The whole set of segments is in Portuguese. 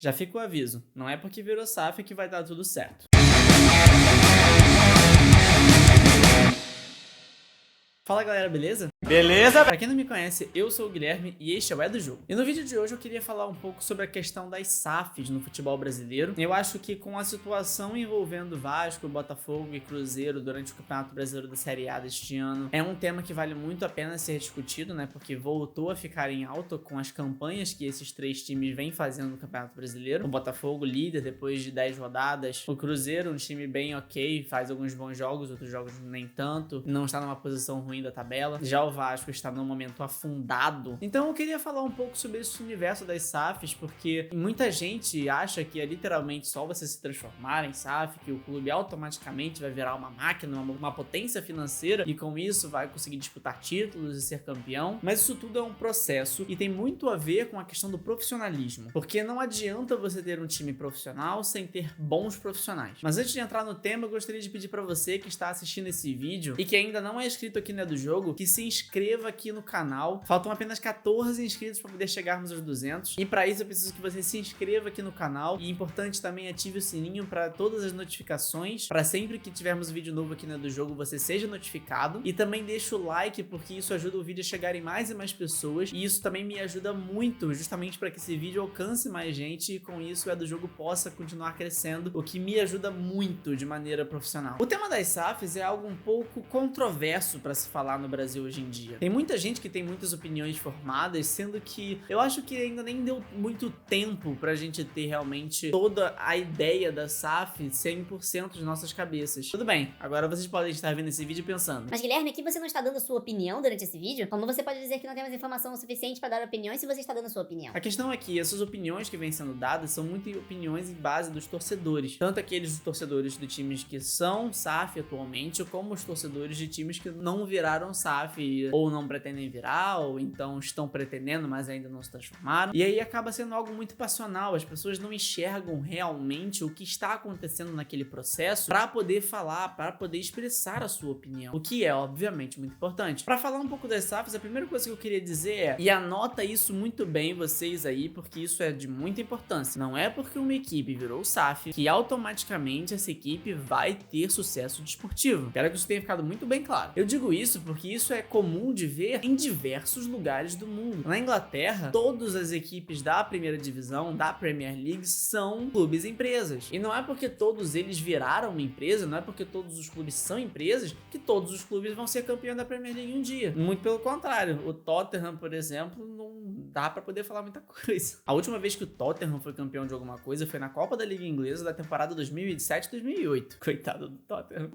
Já fica o aviso, não é porque virou SAF que vai dar tudo certo. Fala galera, beleza? Beleza? Pra quem não me conhece, eu sou o Guilherme e este é o É do Jogo. E no vídeo de hoje eu queria falar um pouco sobre a questão das SAFs no futebol brasileiro. Eu acho que com a situação envolvendo Vasco, Botafogo e Cruzeiro durante o Campeonato Brasileiro da Série A deste ano, é um tema que vale muito a pena ser discutido, né? Porque voltou a ficar em alta com as campanhas que esses três times vêm fazendo no Campeonato Brasileiro. O Botafogo líder depois de 10 rodadas. O Cruzeiro, um time bem ok, faz alguns bons jogos, outros jogos nem tanto. Não está numa posição ruim da tabela. Já o Vasco está num momento afundado. Então eu queria falar um pouco sobre esse universo das SAFs, porque muita gente acha que é literalmente só você se transformar em SAF, que o clube automaticamente vai virar uma máquina, uma potência financeira, e com isso vai conseguir disputar títulos e ser campeão. Mas isso tudo é um processo e tem muito a ver com a questão do profissionalismo, porque não adianta você ter um time profissional sem ter bons profissionais. Mas antes de entrar no tema, eu gostaria de pedir para você que está assistindo esse vídeo e que ainda não é inscrito aqui no É do Jogo, que se inscreva aqui no canal. Faltam apenas 14 inscritos para poder chegarmos aos 200. E para isso eu preciso que você se inscreva aqui no canal. E é importante também ative o sininho para todas as notificações, para sempre que tivermos vídeo novo aqui no É do Jogo você seja notificado. E também deixa o like, porque isso ajuda o vídeo a chegar em mais e mais pessoas. E isso também me ajuda muito, justamente para que esse vídeo alcance mais gente e com isso o É do Jogo possa continuar crescendo, o que me ajuda muito de maneira profissional. O tema das SAFs é algo um pouco controverso para se falar no Brasil hoje em dia. Tem muita gente que tem muitas opiniões formadas, sendo que eu acho que ainda nem deu muito tempo pra gente ter realmente toda a ideia da SAF 100% de nossas cabeças. Tudo bem, agora vocês podem estar vendo esse vídeo pensando: Mas Guilherme, aqui você não está dando a sua opinião durante esse vídeo? Como você pode dizer que não temos informação suficiente para dar opiniões se você está dando a sua opinião? a questão é que essas opiniões que vêm sendo dadas são muito opiniões em base dos torcedores. Tanto aqueles torcedores de times que são SAF atualmente, como os torcedores de times que não viraram SAF, ou não pretendem virar, ou então estão pretendendo, mas ainda não se transformaram. E aí acaba sendo algo muito passional. As pessoas não enxergam realmente o que está acontecendo naquele processo para poder falar, para poder expressar a sua opinião, o que é obviamente muito importante. Para falar um pouco das SAFs, a primeira coisa que eu queria dizer é, e anota isso muito bem vocês aí, porque isso é de muita importância, não é porque uma equipe virou SAF que automaticamente essa equipe vai ter sucesso desportivo. Quero que isso tenha ficado muito bem claro. Eu digo isso porque isso é comum de ver em diversos lugares do mundo. Na Inglaterra, todas as equipes da primeira divisão, da Premier League, são clubes empresas. E não é porque todos eles viraram uma empresa, não é porque todos os clubes são empresas, que todos os clubes vão ser campeão da Premier League um dia. Muito pelo contrário. O Tottenham, por exemplo, não dá pra poder falar muita coisa. A última vez que o Tottenham foi campeão de alguma coisa foi na Copa da Liga Inglesa da temporada 2007-2008. Coitado do Tottenham.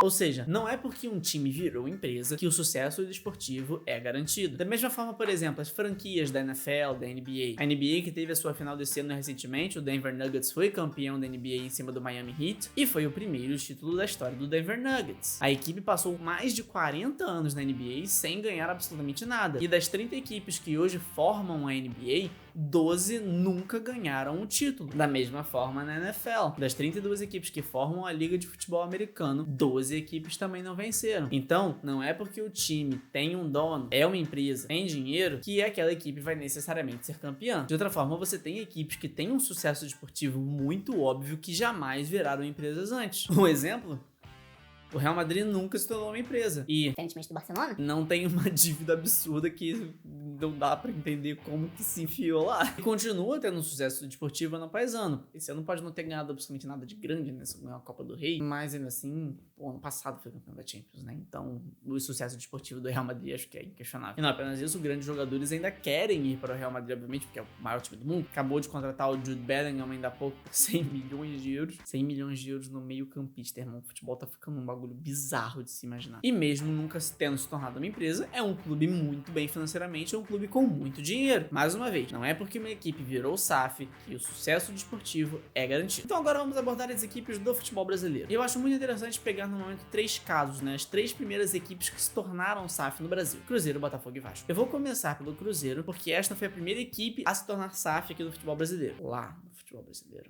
Ou seja, não é porque um time virou empresa que o sucesso desportivo é garantido. Da mesma forma, por exemplo, as franquias da NFL, da NBA. A NBA que teve a sua final desse ano recentemente, o Denver Nuggets foi campeão da NBA em cima do Miami Heat e foi o primeiro título da história do Denver Nuggets. A equipe passou mais de 40 anos na NBA sem ganhar absolutamente nada. E das 30 equipes que hoje formam a NBA, 12 nunca ganharam o título. Da mesma forma na NFL. Das 32 equipes que formam a Liga de Futebol Americano, 12 equipes também não venceram. Então, não é porque o time tem um dono, é uma empresa, tem dinheiro, que aquela equipe vai necessariamente ser campeã. De outra forma, você tem equipes que têm um sucesso desportivo muito óbvio que jamais viraram empresas antes. Um exemplo? O Real Madrid nunca se tornou uma empresa. E Diferentemente do Barcelona? não tem uma dívida absurda que não dá pra entender como que se enfiou lá. E continua tendo um sucesso desportivo ano após ano. Esse ano pode não ter ganhado absolutamente nada de grande, né? Só ganhou a Copa do Rei. Mas ainda assim, pô, ano passado foi campeão da Champions, né? Então, o sucesso desportivo do Real Madrid acho que é inquestionável. E não apenas isso, grandes jogadores ainda querem ir para o Real Madrid, obviamente, porque é o maior time do mundo. Acabou de contratar o Jude Bellingham ainda há pouco por 100 milhões de euros. 100 milhões de euros no meio campista, irmão. O futebol tá ficando um bagulho bizarro de se imaginar. E mesmo nunca tendo se tornado uma empresa, é um clube muito bem financeiramente, é um clube com muito dinheiro. Mais uma vez, não é porque uma equipe virou SAF que o sucesso desportivo é garantido. Então agora vamos abordar as equipes do futebol brasileiro. E eu acho muito interessante pegar no momento 3 casos, né? As 3 primeiras equipes que se tornaram SAF no Brasil: Cruzeiro, Botafogo e Vasco. Eu vou começar pelo Cruzeiro, porque esta foi a primeira equipe a se tornar SAF aqui do futebol brasileiro. Lá no futebol brasileiro.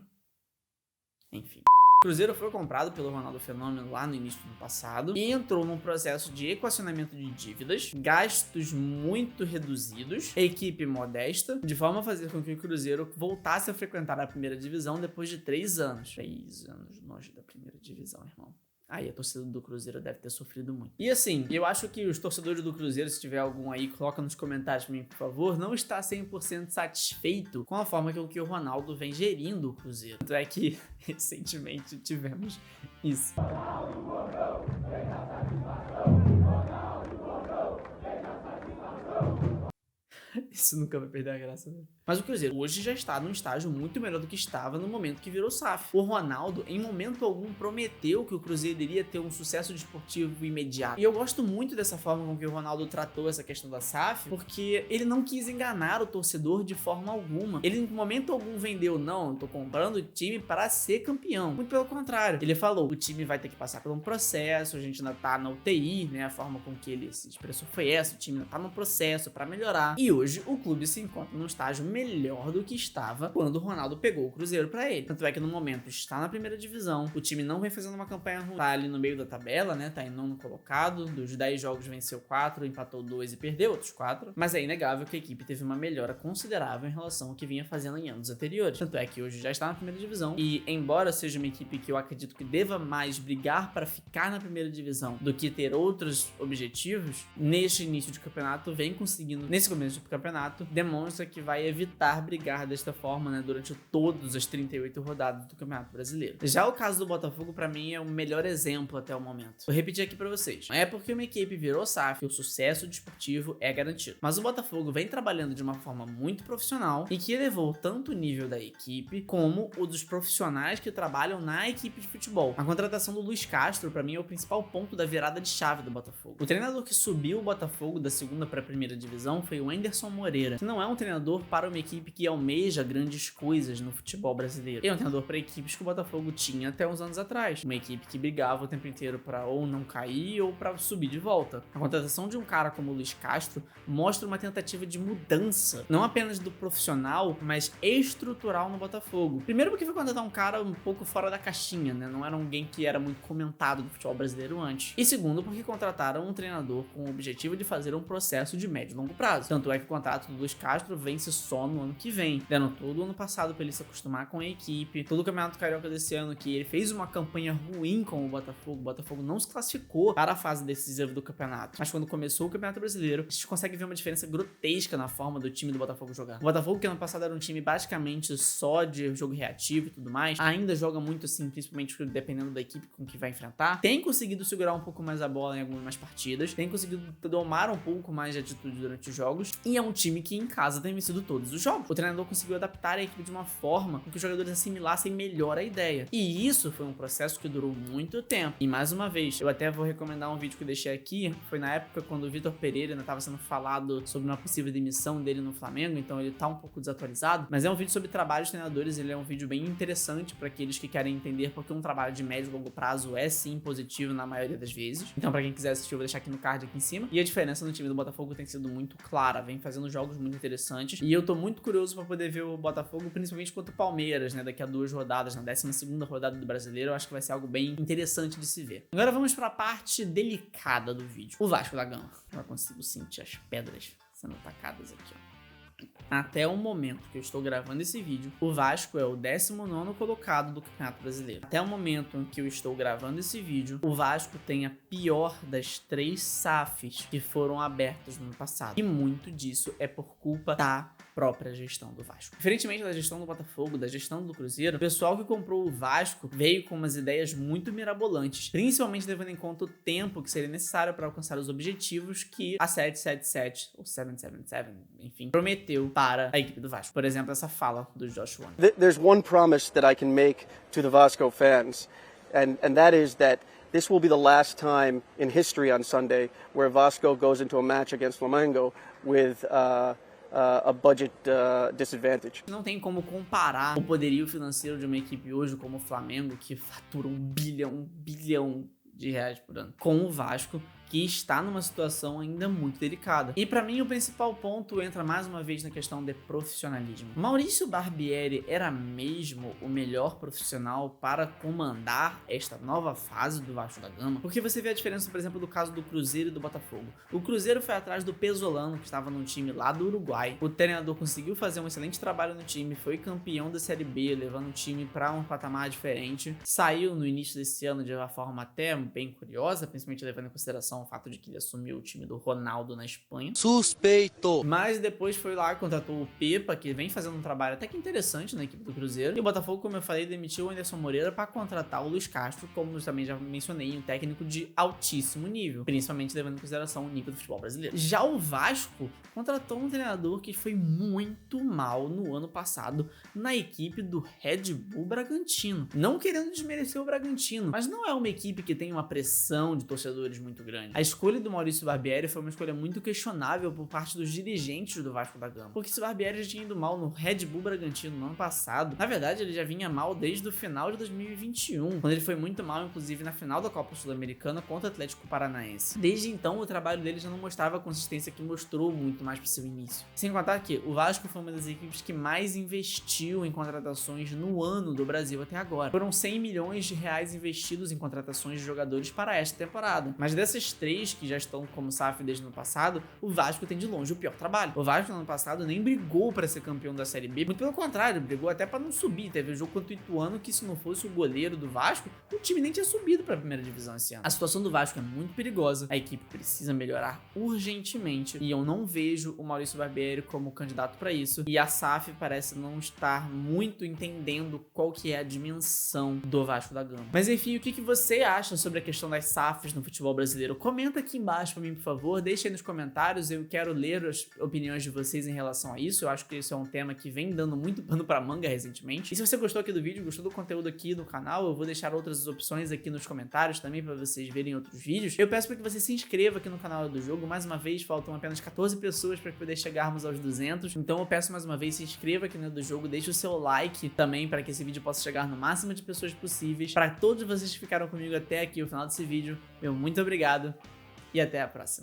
Enfim. Cruzeiro foi comprado pelo Ronaldo Fenômeno lá no início do ano passado e entrou num processo de equacionamento de dívidas, gastos muito reduzidos, equipe modesta, de forma a fazer com que o Cruzeiro voltasse a frequentar a primeira divisão depois de 3 anos. 3 anos longe da primeira divisão, irmão. Aí a torcida do Cruzeiro deve ter sofrido muito. E assim, eu acho que os torcedores do Cruzeiro, se tiver algum aí, coloca nos comentários pra mim, por favor, não está 100% satisfeito com a forma que o Ronaldo vem gerindo o Cruzeiro. Tanto é que recentemente tivemos isso. Isso nunca vai perder a graça, né? Mas o Cruzeiro hoje já está num estágio muito melhor do que estava no momento que virou SAF. O Ronaldo, em momento algum, prometeu que o Cruzeiro iria ter um sucesso desportivo imediato. E eu gosto muito dessa forma com que o Ronaldo tratou essa questão da SAF, porque ele não quis enganar o torcedor de forma alguma. Ele, em momento algum, vendeu, não, eu tô comprando o time para ser campeão. Muito pelo contrário. Ele falou, o time vai ter que passar por um processo, a gente ainda tá na UTI, né? A forma com que ele se expressou foi essa, o time ainda tá no processo para melhorar. E hoje o clube se encontra num estágio melhor do que estava quando o Ronaldo pegou o Cruzeiro pra ele. Tanto é que no momento está na primeira divisão, o time não vem fazendo uma campanha ruim, tá ali no meio da tabela, né? Tá em 9º colocado, dos 10 jogos venceu 4, empatou 2 e perdeu outros 4, mas é inegável que a equipe teve uma melhora considerável em relação ao que vinha fazendo em anos anteriores. Tanto é que hoje já está na primeira divisão e, embora seja uma equipe que eu acredito que deva mais brigar para ficar na primeira divisão do que ter outros objetivos, neste início de campeonato vem conseguindo, nesse começo de campeonato, demonstra que vai evitar brigar desta forma, né, durante todas as 38 rodadas do Campeonato Brasileiro. Já o caso do Botafogo, pra mim, é o melhor exemplo até o momento. Vou repetir aqui pra vocês. É porque uma equipe virou SAF, o sucesso desportivo é garantido. Mas o Botafogo vem trabalhando de uma forma muito profissional e que elevou tanto o nível da equipe como o dos profissionais que trabalham na equipe de futebol. A contratação do Luiz Castro, pra mim, é o principal ponto da virada de chave do Botafogo. O treinador que subiu o Botafogo da segunda para a primeira divisão foi o Anderson Moreira, que não é um treinador para uma equipe que almeja grandes coisas no futebol brasileiro. É um treinador para equipes que o Botafogo tinha até uns anos atrás. Uma equipe que brigava o tempo inteiro para ou não cair ou para subir de volta. A contratação de um cara como o Luiz Castro mostra uma tentativa de mudança, não apenas do profissional, mas estrutural no Botafogo. Primeiro porque foi contratar um cara um pouco fora da caixinha, né? Não era alguém que era muito comentado no futebol brasileiro antes. E segundo porque contrataram um treinador com o objetivo de fazer um processo de médio e longo prazo. Tanto é que o contrato do Luiz Castro vence só no ano que vem. Deram todo o ano passado para ele se acostumar com a equipe. Todo o Campeonato Carioca desse ano que ele fez uma campanha ruim com o Botafogo não se classificou para a fase decisiva do campeonato. Mas quando começou o Campeonato Brasileiro, a gente consegue ver uma diferença grotesca na forma do time do Botafogo jogar. O Botafogo, que ano passado era um time basicamente só de jogo reativo e tudo mais, ainda joga muito assim, principalmente dependendo da equipe com que vai enfrentar. Tem conseguido segurar um pouco mais a bola em algumas partidas, tem conseguido domar um pouco mais de atitude durante os jogos, e é um time que em casa tem vencido todos os jogos. O treinador conseguiu adaptar a equipe de uma forma com que os jogadores assimilassem melhor a ideia. E isso foi um processo que durou muito tempo. E mais uma vez, eu até vou recomendar um vídeo que eu deixei aqui, foi na época quando o Vitor Pereira ainda estava sendo falado sobre uma possível demissão dele no Flamengo, então ele tá um pouco desatualizado, mas é um vídeo sobre trabalho de treinadores, ele é um vídeo bem interessante para aqueles que querem entender porque um trabalho de médio e longo prazo é sim positivo na maioria das vezes. Então para quem quiser assistir, eu vou deixar aqui no card aqui em cima. E a diferença no time do Botafogo tem sido muito clara, vem fazendo jogos muito interessantes, e eu tô muito curioso para poder ver o Botafogo, principalmente contra o Palmeiras, né, daqui a 2 rodadas, na 12ª rodada do Brasileiro. Eu acho que vai ser algo bem interessante de se ver. Agora vamos para a parte delicada do vídeo. O Vasco da Gama. Eu consigo sentir as pedras sendo atacadas aqui, ó. Até o momento que eu estou gravando esse vídeo, o Vasco é o 19º colocado do Campeonato Brasileiro. Até o momento em que eu estou gravando esse vídeo, o Vasco tem a pior das 3 SAFs que foram abertas no ano passado. E muito disso é por culpa da própria gestão do Vasco. Diferentemente da gestão do Botafogo, da gestão do Cruzeiro, o pessoal que comprou o Vasco veio com umas ideias muito mirabolantes, principalmente levando em conta o tempo que seria necessário para alcançar os objetivos que a 777 ou 777, enfim, prometeu para a equipe do Vasco. Por exemplo, essa fala do Josh One. There's one promise that I can make to the Vasco fans, and that is that this will be the last time in history on Sunday where Vasco goes into a match against Flamengo with a budget disadvantage. Não tem como comparar o poderio financeiro de uma equipe hoje como o Flamengo, que fatura 1 bilhão de reais por ano, com o Vasco, que está numa situação ainda muito delicada. E para mim o principal ponto entra mais uma vez na questão de profissionalismo. Maurício Barbieri era mesmo o melhor profissional para comandar esta nova fase do Vasco da Gama? Porque você vê a diferença, por exemplo, do caso do Cruzeiro e do Botafogo. O Cruzeiro foi atrás do Pesolano, que estava num time lá do Uruguai. O treinador conseguiu fazer um excelente trabalho no time, foi campeão da Série B, levando o time para um patamar diferente. Saiu no início desse ano de uma forma até bem curiosa, principalmente levando em consideração o fato de que ele assumiu o time do Ronaldo na Espanha. Suspeito! Mas depois foi lá e contratou o Pepa, que vem fazendo um trabalho até que interessante na equipe do Cruzeiro. E o Botafogo, como eu falei, demitiu o Anderson Moreira para contratar o Luiz Castro, como eu também já mencionei, um técnico de altíssimo nível, principalmente levando em consideração o nível do futebol brasileiro. Já o Vasco contratou um treinador que foi muito mal no ano passado na equipe do Red Bull Bragantino. Não querendo desmerecer o Bragantino, mas não é uma equipe que tem uma pressão de torcedores muito grande. A escolha do Maurício Barbieri foi uma escolha muito questionável por parte dos dirigentes do Vasco da Gama, porque se o Barbieri já tinha ido mal no Red Bull Bragantino no ano passado, na verdade ele já vinha mal desde o final de 2021, quando ele foi muito mal, inclusive na final da Copa Sul-Americana contra o Atlético Paranaense. Desde então o trabalho dele já não mostrava a consistência que mostrou muito mais para seu início. Sem contar que o Vasco foi uma das equipes que mais investiu em contratações no ano do Brasil até agora. Foram 100 milhões de reais investidos em contratações de jogadores para esta temporada. Mas dessas três que já estão como SAF desde o ano passado, o Vasco tem de longe o pior trabalho. O Vasco no ano passado nem brigou para ser campeão da Série B, muito pelo contrário, brigou até para não subir. Teve um jogo contra o Ituano que, se não fosse o goleiro do Vasco, o time nem tinha subido para a primeira divisão esse ano. A situação do Vasco é muito perigosa, a equipe precisa melhorar urgentemente e eu não vejo o Maurício Barbieri como candidato para isso, e a SAF parece não estar muito entendendo qual que é a dimensão do Vasco da Gama. Mas enfim, o que você acha sobre a questão das SAFs no futebol brasileiro? Comenta aqui embaixo para mim, por favor, deixa aí nos comentários, eu quero ler as opiniões de vocês em relação a isso. Eu acho que isso é um tema que vem dando muito pano pra manga recentemente. E se você gostou aqui do vídeo, gostou do conteúdo aqui no canal, eu vou deixar outras opções aqui nos comentários também para vocês verem outros vídeos. Eu peço para que você se inscreva aqui no canal do jogo. Mais uma vez, faltam apenas 14 pessoas para poder chegarmos aos 200. Então eu peço mais uma vez, se inscreva aqui no do jogo, deixe o seu like também para que esse vídeo possa chegar no máximo de pessoas possíveis. Para todos vocês que ficaram comigo até aqui o final desse vídeo, meu muito obrigado e até a próxima.